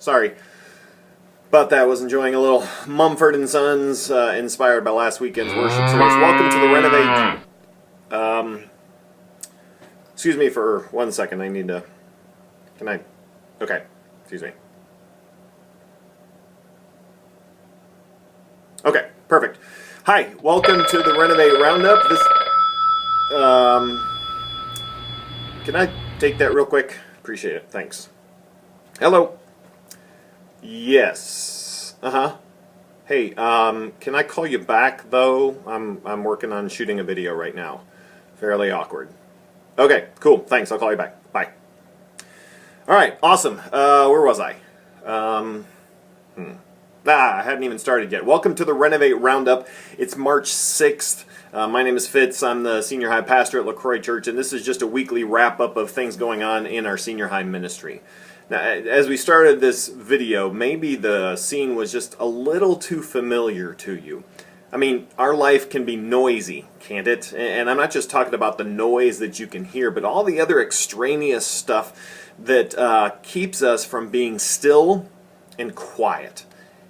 Sorry about that. I was enjoying a little Mumford & Sons inspired by last weekend's worship service. Welcome to the Renovate. Excuse me for 1 second. I need to... Can I... Okay. Excuse me. Okay. Perfect. Hi. Welcome to the Renovate Roundup. Can I take that real quick? Appreciate it. Thanks. Hello. Yes. Hey, can I call you back though? I'm working on shooting a video right now. Fairly awkward. Okay, cool. Thanks. I'll call you back. Bye. All right. Awesome. Where was I? I hadn't even started yet. Welcome to the Renovate Roundup. It's March 6th. My name is Fitz. I'm the senior high pastor at Croix Church, and this is just a weekly wrap-up of things going on in our senior high ministry. Now, as we started this video, maybe the scene was just a little too familiar to you. I mean, our life can be noisy, can't it? And I'm not just talking about the noise that you can hear, but all the other extraneous stuff that keeps us from being still and quiet.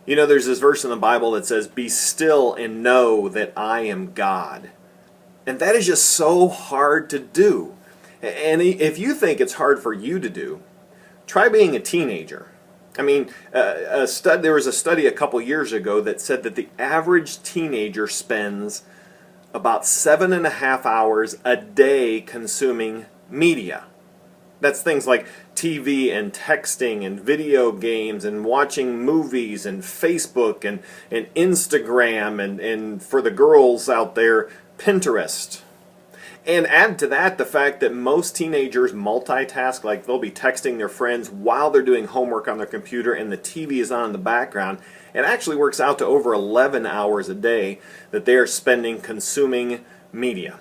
You know, there's this verse in the Bible that says, "Be still and know that I am God." And that is just so hard to do. And if you think it's hard for you to do, try being a teenager. I mean, there was a study a couple years ago that said that the average teenager spends about 7.5 hours a day consuming media. That's things like TV and texting and video games and watching movies and Facebook and Instagram and for the girls out there, Pinterest. And add to that the fact that most teenagers multitask, like they'll be texting their friends while they're doing homework on their computer and the TV is on in the background. It actually works out to over 11 hours a day that they are spending consuming media.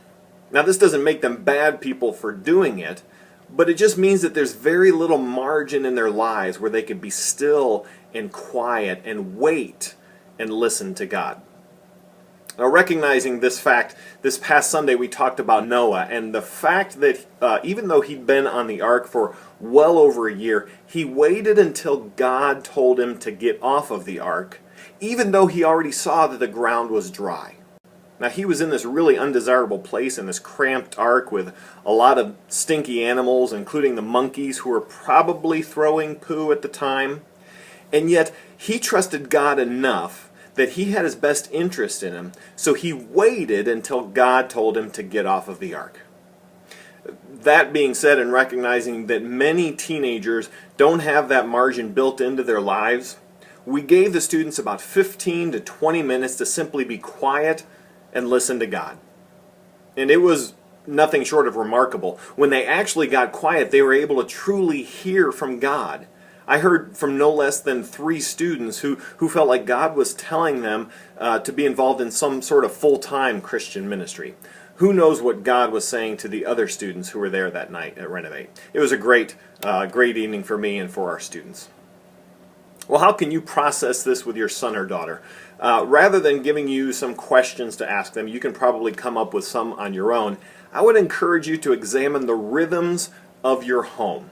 Now, this doesn't make them bad people for doing it, but it just means that there's very little margin in their lives where they can be still and quiet and wait and listen to God. Now, recognizing this fact, this past Sunday we talked about Noah and the fact that even though he'd been on the ark for well over a year, he waited until God told him to get off of the ark, even though he already saw that the ground was dry. Now, he was in this really undesirable place in this cramped ark with a lot of stinky animals, including the monkeys who were probably throwing poo at the time. And yet, he trusted God enough that he had his best interest in him, so he waited until God told him to get off of the ark. That being said, and recognizing that many teenagers don't have that margin built into their lives, we gave the students about 15 to 20 minutes to simply be quiet and listen to God. And it was nothing short of remarkable. When they actually got quiet, they were able to truly hear from God. I heard from no less than 3 students who felt like God was telling them to be involved in some sort of full-time Christian ministry. Who knows what God was saying to the other students who were there that night at Renovate. It was a great evening for me and for our students. Well, how can you process this with your son or daughter? Rather than giving you some questions to ask them, you can probably come up with some on your own. I would encourage you to examine the rhythms of your home.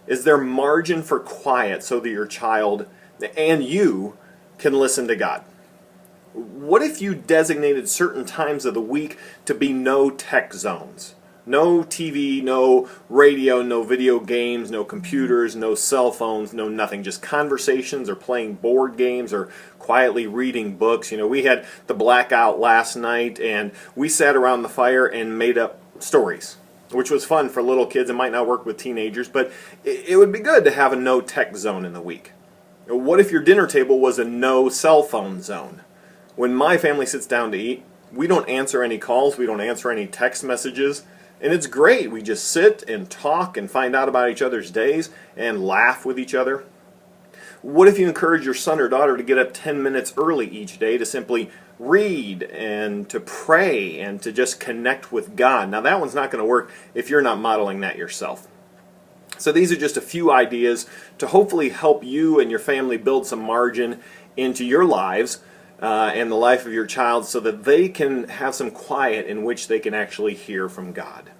Is there margin for quiet so that your child and you can listen to God? What if you designated certain times of the week to be no tech zones? No TV, no radio, no video games, no computers, no cell phones, no nothing. Just conversations or playing board games or quietly reading books. You know, we had the blackout last night and we sat around the fire and made up stories, which was fun for little kids. It might not work with teenagers, but it would be good to have a no tech zone in the week. What if your dinner table was a no cell phone zone? When my family sits down to eat, we don't answer any calls, we don't answer any text messages. And it's great. We just sit and talk and find out about each other's days and laugh with each other. What if you encourage your son or daughter to get up 10 minutes early each day to simply read and to pray and to just connect with God? Now, that one's not going to work if you're not modeling that yourself. So these are just a few ideas to hopefully help you and your family build some margin into your lives and the life of your child so that they can have some quiet in which they can actually hear from God.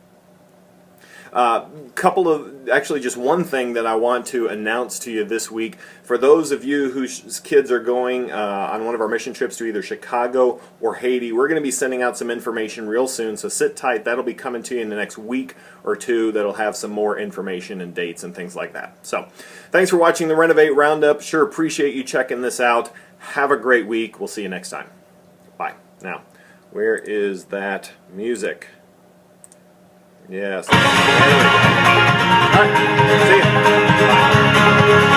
Actually just one thing that I want to announce to you this week. For those of you whose kids are going on one of our mission trips to either Chicago or Haiti, we're going to be sending out some information real soon, so sit tight. That'll be coming to you in the next week or two. That'll have some more information and dates and things like that. So thanks for watching the Renovate Roundup. Sure appreciate you checking this out. Have a great week. We'll see you next time. Bye. Now, where is that music? Yes. There we go. All right. See you. Bye.